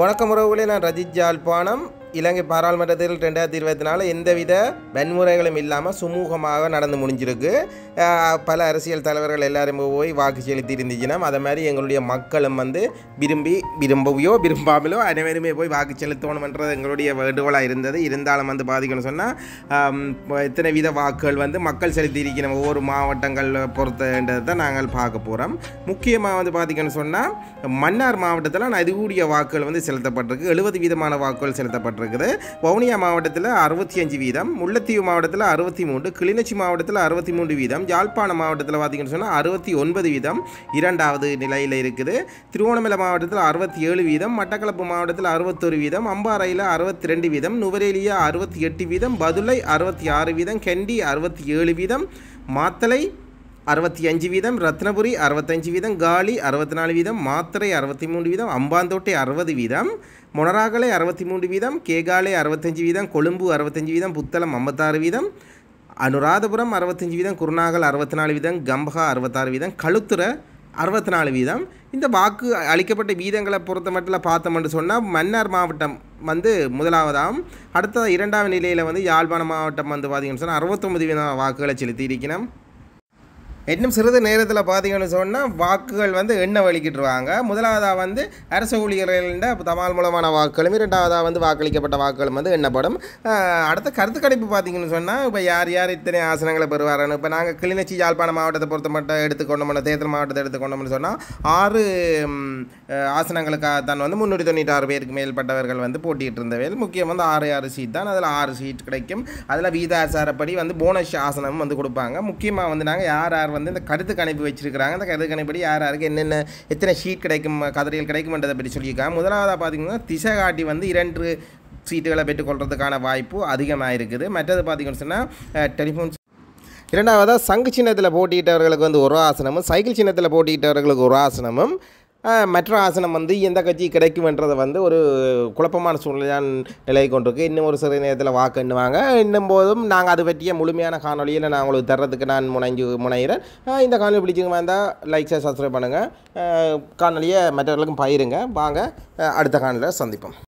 வணக்கம் உறவுகளே, நான் ரஜித் ஜாழ்ப்பாணம். இலங்கை பாராளுமன்றத்தில் 2024 எந்தவித வன்முறைகளும் இல்லாமல் சுமூகமாக நடந்து முடிஞ்சிருக்கு. பல அரசியல் தலைவர்கள் எல்லாரும் போய் வாக்கு செலுத்தி இருந்துச்சுன்னா அதை மாதிரி எங்களுடைய மக்களும் விரும்பவையோ விரும்பாமலோ அனைவருமே போய் வாக்கு செலுத்தணுன்றது எங்களுடைய வேண்டுகோளாக இருந்தது. இருந்தாலும் பாதிக்கணும்னு சொன்னால் எத்தனை வித வாக்குகள் மக்கள் செலுத்தி இருக்கணும் ஒவ்வொரு மாவட்டங்கள் பொறுத்தன்றதை தான் நாங்கள் பார்க்க போகிறோம். முக்கியமாக பார்த்திங்கன்னு சொன்னால் மன்னார் மாவட்டத்தில் அதிகூடிய வாக்குகள் செலுத்தப்பட்டிருக்கு. 70 வீதமான வாக்குகள் செலுத்தப்பட்டிருக்குது. வவுனியா மாவட்டத்தில் 65 வீதம், முல்லைத்தீவு மாவட்டத்தில் 63, கிளிநொச்சி மாவட்டத்தில் 63 வீதம், யாழ்ப்பாணம் மாவட்டத்தில் பார்த்திங்கன்னு சொன்னால் 69 வீதம் இரண்டாவது நிலையில் இருக்குது. திருவோணமலை மாவட்டத்தில் 67 வீதம், மட்டக்களப்பு மாவட்டத்தில் 61 வீதம், அம்பாறையில் 62 வீதம், நுவரேலியா 68 வீதம், பதுளை 66 வீதம், கண்டி 67 வீதம், மாத்தளை 65 வீதம், ரத்னபுரி 65 வீதம், காலி 64 வீதம், மாத்தறை 63 வீதம், அம்பாந்தோட்டை 60 வீதம், மொனராகலை 63 வீதம், கேகாலை 65 வீதம், கொழும்பு 65 வீதம், புத்தளம் 56 வீதம், அனுராதபுரம் 65 வீதம், குருநாகல் 64 வீதம், கம்பகா 66 வீதம், களுத்துறை 64 வீதம். இந்த வாக்கு அளிக்கப்பட்ட வீதங்களை பொறுத்த மட்டும் பார்த்தோம்னு சொன்னால் மன்னார் மாவட்டம் முதலாவதாகவும், அடுத்த இரண்டாவது நிலையில் யாழ்ப்பாணம் மாவட்டம் பார்த்திங்கன்னு சொன்னால் 69 வீதம் வாக்குகளை செலுத்தி இருக்கணும். இன்னும் சிறிது நேரத்தில் பார்த்தீங்கன்னு சொன்னால் வாக்குகள் எண்ண வலிக்கிட்டுருவாங்க. முதலாவதாக அரசு ஊழியர்கள தபால் மூலமான வாக்குகளும், இரண்டாவதாக வாக்களிக்கப்பட்ட வாக்குகளும் எண்ணப்படும். அடுத்த கருத்து கணிப்பு பார்த்தீங்கன்னு சொன்னால் இப்போ யார் இத்தனை ஆசனங்களை பெறுவாருன்னு இப்போ நாங்கள் கிளிநொச்சி யாழ்ப்பாணம் மாவட்டத்தை பொறுத்த மட்டும் எடுத்துக்கொண்டோம்னா, தேர்தல் மாவட்டத்தை எடுத்துக்கொண்டோம்னு சொன்னால் 6 ஆசனங்களுக்காக தான் 396 பேருக்கு மேற்பட்டவர்கள் போட்டிட்டு இருந்தவையில் முக்கியம் 6 சீட் தான். அதில் 6 சீட் கிடைக்கும். அதில் வீதாச்சாரப்படி போனஸ் ஆசனம் கொடுப்பாங்க. முக்கியமாக நாங்கள் யார் இந்த கருத்து கணிப்பு வச்சிருக்கிறாங்க. அந்த கருத்து கணிப்படி யாருக்கு என்னென்ன எத்தனை ஷீட் கிடைக்கும், கதிரைகள் கிடைக்கும்ன்றதை பற்றி சொல்லியிருக்காங்க. முதலாவதாக பார்த்தீங்கன்னா திசை காட்டி 2 சீட்டுகளை பெற்றுக்கொள்றதுக்கான வாய்ப்பு அதிகமாக இருக்குது. மற்றது பார்த்தீங்கன்னு சொன்னால் டெலிஃபோன். இரண்டாவதாக சங்கு சின்னத்தில் போட்டியிட்டவர்களுக்கு ஒரு ஆசனமும், சைக்கிள் சின்னத்தில் போட்டியிட்டவர்களுக்கு ஒரு ஆசனமும், மற்ற ஆசனம் எந்த கட்சி கிடைக்கும்ன்றதை ஒரு குழப்பமான சூழ்நிலையான நிலை கொண்டிருக்கு. இன்னும் ஒரு சில நேரத்தில் வாக்கு எண்ணுவாங்க. எண்ணும் போதும் நாங்கள் அது பற்றிய முழுமையான காணொலியில் நான் உங்களுக்கு தர்றதுக்கு நான் முனைகிறேன். இந்த காணொலி பிடிச்சிங்க வந்தால் லைக் சப்ஸ்கிரைப் பண்ணுங்கள். காணொலியை மற்றவர்களுக்கும் பகிருங்க. வாங்க அடுத்த காணொலியில் சந்திப்போம்.